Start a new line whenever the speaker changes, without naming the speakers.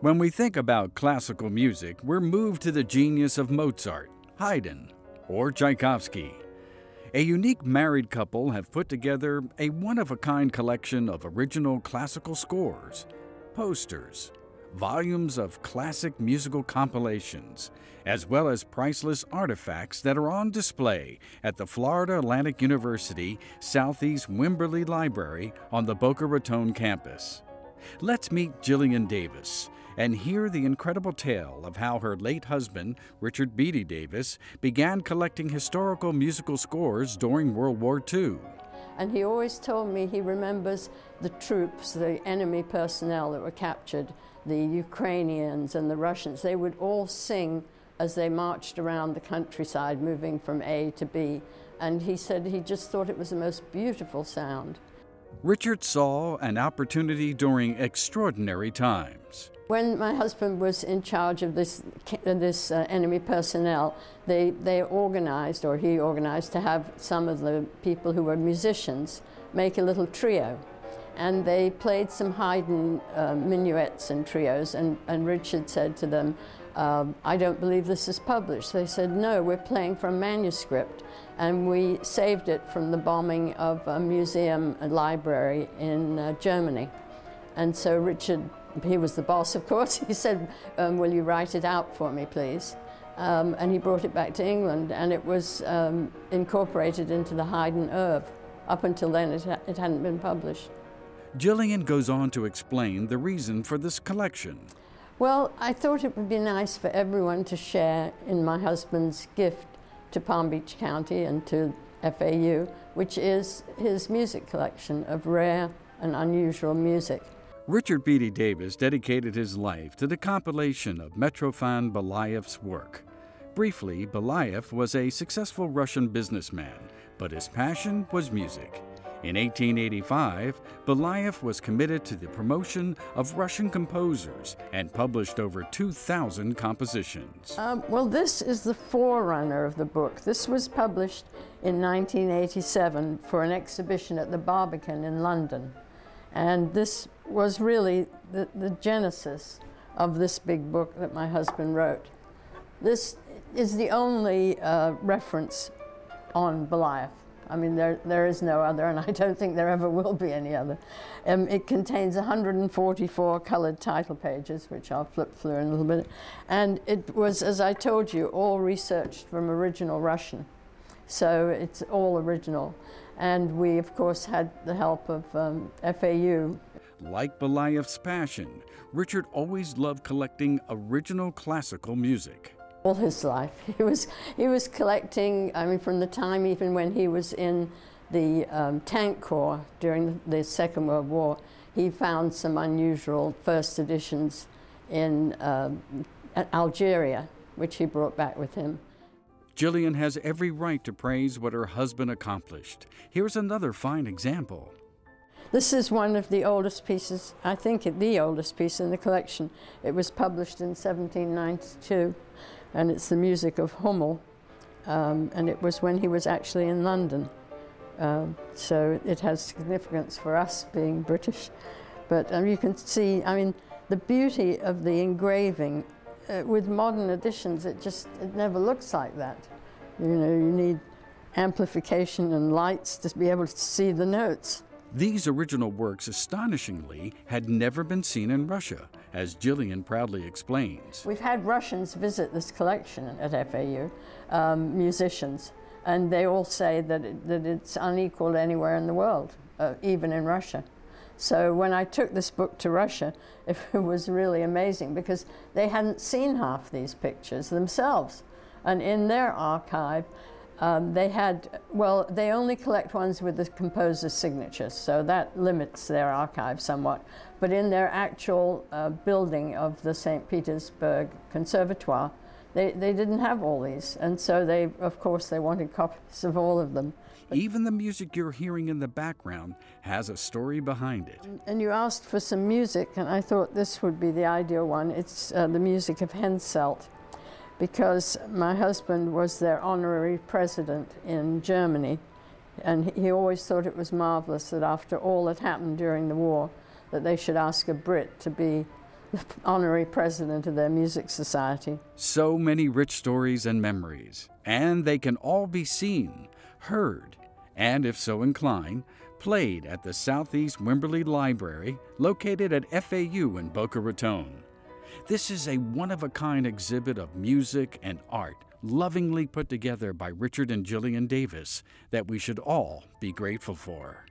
When we think about classical music, we're moved to the genius of Mozart, Haydn, or Tchaikovsky. A unique married couple have put together a one-of-a-kind collection of original classical scores, posters, volumes of classic musical compilations, as well as priceless artifacts that are on display at the Florida Atlantic University Southeast Wimberley Library on the Boca Raton campus. Let's meet Jillian Davis and hear the incredible tale of how her late husband, Richard Beatty Davis, began collecting historical musical scores during World War II.
And he always told me he remembers the troops, the enemy personnel that were captured, the Ukrainians and the Russians. They would all sing as they marched around the countryside, moving from A to B. And he said he just thought it was the most beautiful sound.
Richard saw an opportunity during extraordinary times.
When my husband was in charge of this enemy personnel, they organized, or he organized, to have some of the people who were musicians make a little trio. And they played some Haydn minuets and trios, and Richard said to them, I don't believe this is published. They said, no, we're playing from manuscript, and we saved it from the bombing of a museum and library in Germany. And so Richard, he was the boss, of course, he said, will you write it out for me, please? And he brought it back to England, and it was incorporated into the Haydn Oeuvre. Up until then, it hadn't been published.
Jillian goes on to explain the reason for this collection.
Well, I thought it would be nice for everyone to share in my husband's gift to Palm Beach County and to FAU, which is his music collection of rare and unusual music.
Richard Beatty Davis dedicated his life to the compilation of Mitrofan Belaieff's work. Briefly, Belaieff was a successful Russian businessman, but his passion was music. In 1885, Belaieff was committed to the promotion of Russian composers and published over 2,000 compositions.
Well, this is the forerunner of the book. This was published in 1987 for an exhibition at the Becon in London. And this was really the genesis of this big book that my husband wrote. This is the only reference on Belaieff. I mean, there is no other, and I don't think there ever will be any other. It contains 144 colored title pages, which I'll flip through in a little bit. And it was, as I told you, all researched from original Russian. So it's all original. And we, of course, had the help of FAU.
Like Belaieff's passion, Richard always loved collecting original classical music.
All his life. He was collecting, I mean, from the time even when he was in the tank corps during the Second World War, he found some unusual first editions in Algeria, which he brought back with him.
Jillian has every right to praise what her husband accomplished. Here's another fine example.
This is one of the oldest pieces, I think the oldest piece in the collection. It was published in 1792. And it's the music of Hummel, and it was when he was actually in London. So it has significance for us being British. But you can see, I mean, the beauty of the engraving. With modern editions, it never looks like that. You know, you need amplification and lights to be able to see the notes.
These original works, astonishingly, had never been seen in Russia, as Jillian proudly explains.
We've had Russians visit this collection at FAU, musicians, and they all say that it's unequaled anywhere in the world, even in Russia. So when I took this book to Russia, it was really amazing because they hadn't seen half these pictures themselves. And in their archive, they only collect ones with the composer's signatures, so that limits their archive somewhat. But in their actual building of the St. Petersburg Conservatoire, they didn't have all these, and so of course, they wanted copies of all of them.
Even the music you're hearing in the background has a story behind it.
And you asked for some music, and I thought this would be the ideal one. It's the music of Henselt, because my husband was their honorary president in Germany, and he always thought it was marvelous that after all that happened during the war, that they should ask a Brit to be the honorary president of their music society.
So many rich stories and memories, and they can all be seen, heard, and if so inclined, played at the Southeast Wimberley Library, located at FAU in Boca Raton. This is a one-of-a-kind exhibit of music and art lovingly put together by Richard and Jillian Davis that we should all be grateful for.